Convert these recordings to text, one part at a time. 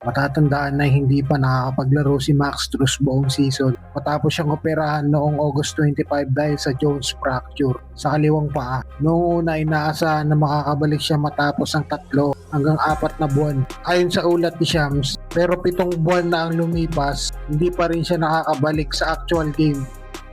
Matatandaan na hindi pa nakakapaglaro si Max Strus buong season matapos siyang operahan noong August 25 dahil sa Jones fracture sa kaliwang paa. Noong una inaasahan na makakabalik siya matapos ang 3 hanggang 4 na buwan ayon sa ulat ni Shams, pero 7 buwan na ang lumipas, hindi pa rin siya nakakabalik sa actual game.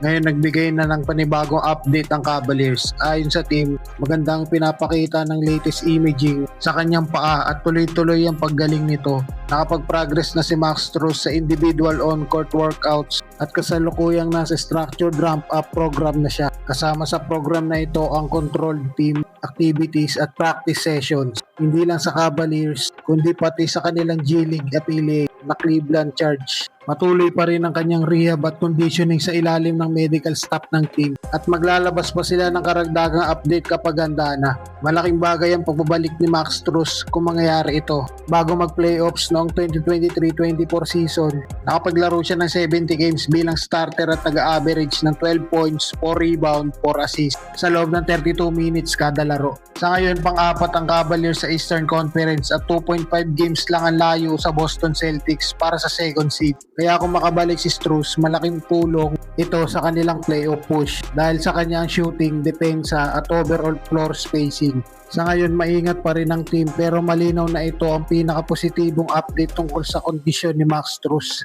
Ngayon nagbigay na ng panibagong update ang Cavaliers. Ayon sa team, magandang pinapakita ng latest imaging sa kanyang paa at tuloy-tuloy ang paggaling nito. Nakapag-progress na si Max Strus sa individual on-court workouts at kasalukuyang nasa structured ramp-up program na siya. Kasama sa program na ito ang controlled team activities at practice sessions. Hindi lang sa Cavaliers, kundi pati sa kanilang G-League affiliate na Cleveland Charge. Patuloy pa rin ang kanyang rehab at conditioning sa ilalim ng medical staff ng team at maglalabas pa sila ng karagdagang update kapag handa na. Malaking bagay ang pagbabalik ni Max Strus kung mangyayari ito. Bago mag-playoffs noong 2023-24 season, nakapaglaro siya ng 70 games bilang starter at nag-average ng 12 points, 4 rebound, 4 assists sa loob ng 32 minutes kada laro. Sa ngayon, pang-apat ang Cavaliers sa Eastern Conference at 2.5 games lang ang layo sa Boston Celtics para sa second seed. Kaya kung makabalik si Strus, malaking tulong ito sa kanilang playoff push dahil sa kanyang shooting, depensa at overall floor spacing. Sa ngayon, maingat pa rin ang team pero malinaw na ito ang pinakapositibong update tungkol sa kondisyon ni Max Strus.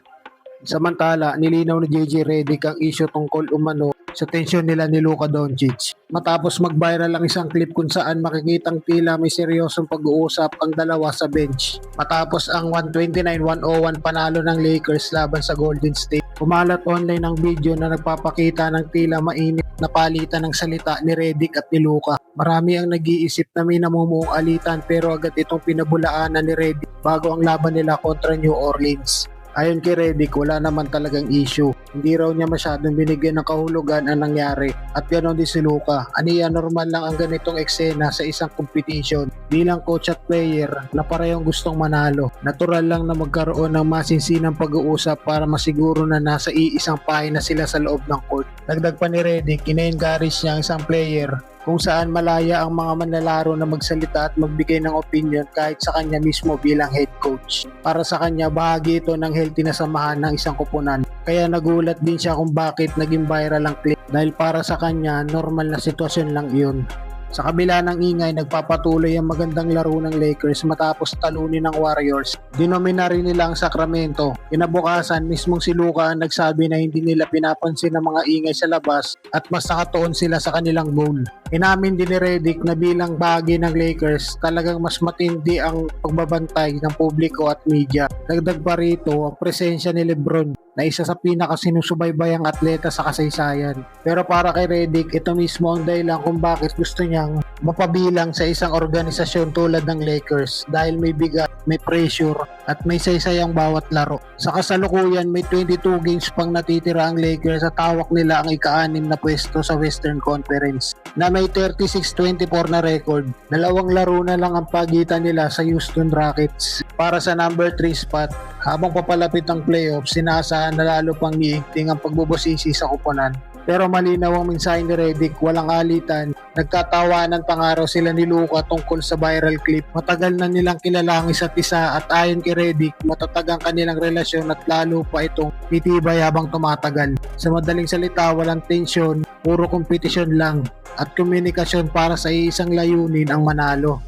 Samantala, nilinaw ni JJ Redick ang issue tungkol umano sa tensyon nila ni Luka Doncic. Matapos mag-viral ang isang clip kung saan makikitang tila may seryosong pag-uusap ang dalawa sa bench. Matapos ang 129-101 panalo ng Lakers laban sa Golden State, kumalat online ang video na nagpapakita ng tila mainit na palitan ng salita ni Redick at ni Luka. Marami ang nag-iisip na may namumuong alitan pero agad itong pinabulaanan ni Redick bago ang laban nila kontra New Orleans. Ayon kay Redick, wala naman talagang issue. Hindi raw niya masyadong binigyan ng kahulugan ang nangyari. At ganoon din si Luka. Aniya, normal lang ang ganitong eksena sa isang competition. Bilang coach at player na parehong gustong manalo. Natural lang na magkaroon ng masinsinang pag-uusap para masiguro na nasa iisang pahina sila sa loob ng court. Dagdag pa ni Redick, ina-encourage niya ang isang player kung saan malaya ang mga manlalaro na magsalita at magbigay ng opinion kahit sa kanya mismo bilang head coach. Para sa kanya, bahagi ito ng healthy na samahan ng isang koponan. Kaya nagulat din siya kung bakit naging viral ang clip dahil para sa kanya, normal na sitwasyon lang iyon. Sa kabila ng ingay, nagpapatuloy ang magandang laro ng Lakers matapos talunin ng Warriors. Dinomina rin nila ang Sacramento. Kinabukasan, mismong si Luka ang nagsabi na hindi nila pinapansin ang mga ingay sa labas at mas nakatuon sila sa kanilang goal. Inamin din ni Redick na bilang bahagi ng Lakers, talagang mas matindi ang pagbabantay ng publiko at media. Dagdag pa rito ang presensya ni LeBron na isa sa pinakasinusubaybayang atleta sa kasaysayan. Pero para kay Redick, ito mismo ang dahilan kung bakit gusto niyang mapabilang sa isang organisasyon tulad ng Lakers dahil may bigat, may pressure at may saysay ang bawat laro. Sa kasalukuyan, may 22 games pang natitira ang Lakers at hawak nila ang ika-6 na pwesto sa Western Conference na may 36-24 na record. 2 laro na lang ang pagitan nila sa Houston Rockets para sa number 3 spot. Habang papalapit ang playoffs, sinaasahan na lalo pang iigting ang pagbubusisi sa koponan. Pero malinaw ang mensahe ni Redick, walang alitan. Nagtatawanan pa nga raw sila ni Luka tungkol sa viral clip. Matagal na nilang kilala ang isa't isa at ayon kay Redick, matatag ang kanilang relasyon at lalo pa itong titibay habang tumatagal. Sa madaling salita, walang tensyon, puro kompetisyon lang at komunikasyon para sa isang layunin ang manalo.